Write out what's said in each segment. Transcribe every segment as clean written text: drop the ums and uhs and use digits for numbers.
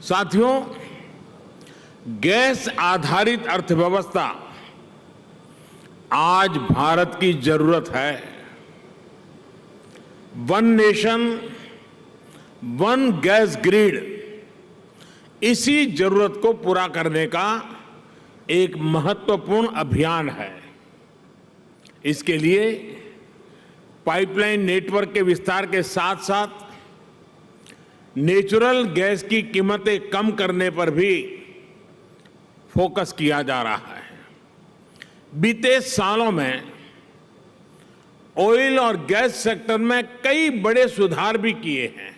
साथियों, गैस आधारित अर्थव्यवस्था आज भारत की जरूरत है। One nation one gas grid इसी जरूरत को पूरा करने का एक महत्वपूर्ण अभियान है। इसके लिए पाइपलाइन नेटवर्क के विस्तार के साथ साथ नेचुरल गैस की कीमतें कम करने पर भी फोकस किया जा रहा है। बीते सालों में ऑयल और गैस सेक्टर में कई बड़े सुधार भी किए हैं।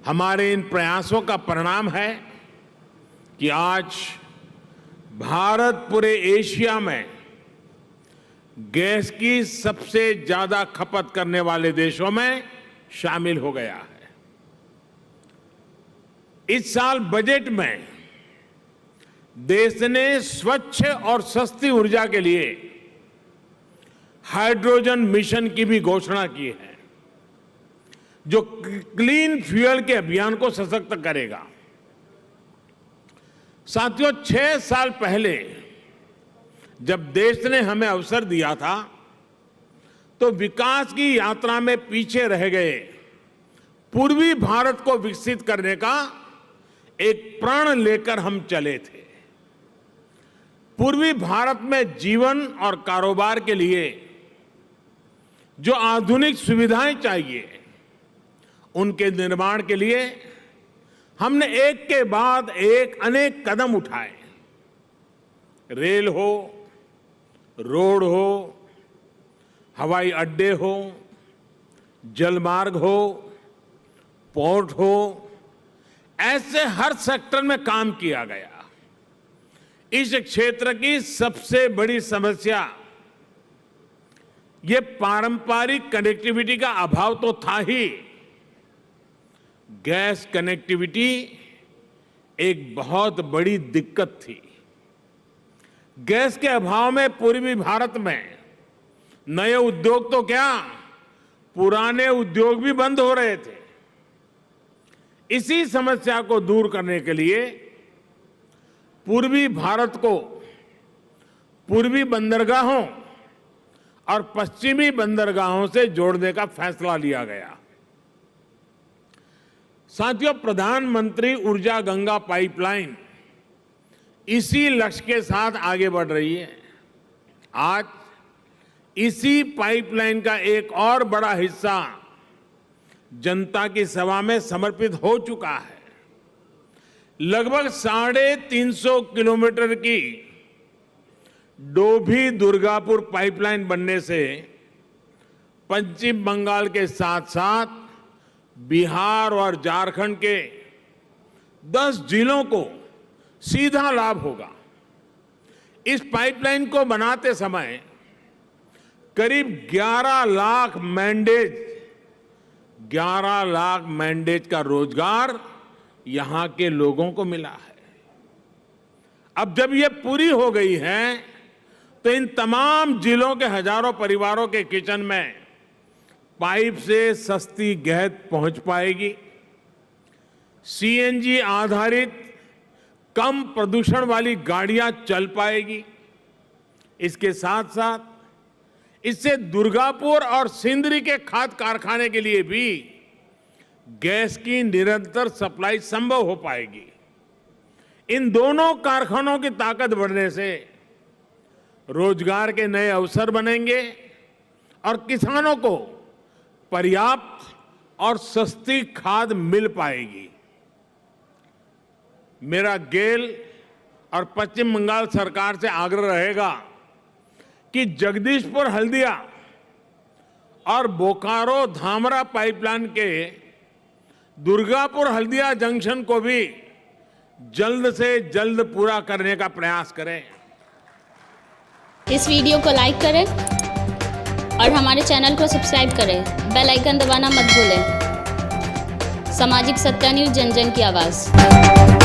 हमारे इन प्रयासों का परिणाम है कि आज भारत पूरे एशिया में गैस की सबसे ज्यादा खपत करने वाले देशों में शामिल हो गया है। इस साल बजट में देश ने स्वच्छ और सस्ती ऊर्जा के लिए हाइड्रोजन मिशन की भी घोषणा की है, जो क्लीन फ्यूल के अभियान को सशक्त करेगा। साथियों, 6 साल पहले जब देश ने हमें अवसर दिया था तो विकास की यात्रा में पीछे रह गए पूर्वी भारत को विकसित करने का एक प्रण लेकर हम चले थे। पूर्वी भारत में जीवन और कारोबार के लिए जो आधुनिक सुविधाएं चाहिए, उनके निर्माण के लिए हमने एक के बाद एक अनेक कदम उठाए। रेल हो, रोड हो, हवाई अड्डे हो, जलमार्ग हो, पोर्ट हो, ऐसे हर सेक्टर में काम किया गया। इस क्षेत्र की सबसे बड़ी समस्या ये पारंपरिक कनेक्टिविटी का अभाव तो था ही। गैस कनेक्टिविटी एक बहुत बड़ी दिक्कत थी। गैस के अभाव में पूर्वी भारत में नए उद्योग तो क्या, पुराने उद्योग भी बंद हो रहे थे। इसी समस्या को दूर करने के लिए पूर्वी भारत को पूर्वी बंदरगाहों और पश्चिमी बंदरगाहों से जोड़ने का फैसला लिया गया। साथियों, प्रधानमंत्री ऊर्जा गंगा पाइपलाइन इसी लक्ष्य के साथ आगे बढ़ रही है। आज इसी पाइपलाइन का एक और बड़ा हिस्सा जनता की सेवा में समर्पित हो चुका है। लगभग 350 किलोमीटर की डोभी दुर्गापुर पाइपलाइन बनने से पश्चिम बंगाल के साथ साथ बिहार और झारखंड के 10 जिलों को सीधा लाभ होगा। इस पाइपलाइन को बनाते समय करीब 11 लाख मैंडेज का रोजगार यहां के लोगों को मिला है। अब जब ये पूरी हो गई है तो इन तमाम जिलों के हजारों परिवारों के किचन में पाइप से सस्ती गैस पहुंच पाएगी। सीएनजी आधारित कम प्रदूषण वाली गाड़ियां चल पाएगी। इसके साथ साथ इससे दुर्गापुर और सिंदरी के खाद कारखाने के लिए भी गैस की निरंतर सप्लाई संभव हो पाएगी। इन दोनों कारखानों की ताकत बढ़ने से रोजगार के नए अवसर बनेंगे और किसानों को पर्याप्त और सस्ती खाद मिल पाएगी। मेरा गेल और पश्चिम बंगाल सरकार से आग्रह रहेगा कि जगदीशपुर हल्दिया और बोकारो धामरा पाइपलाइन के दुर्गापुर हल्दिया जंक्शन को भी जल्द से जल्द पूरा करने का प्रयास करें। इस वीडियो को लाइक करें और हमारे चैनल को सब्सक्राइब करें। बेल आइकन दबाना मत भूलें। सामाजिक सत्य न्यूज़, जन जन की आवाज़।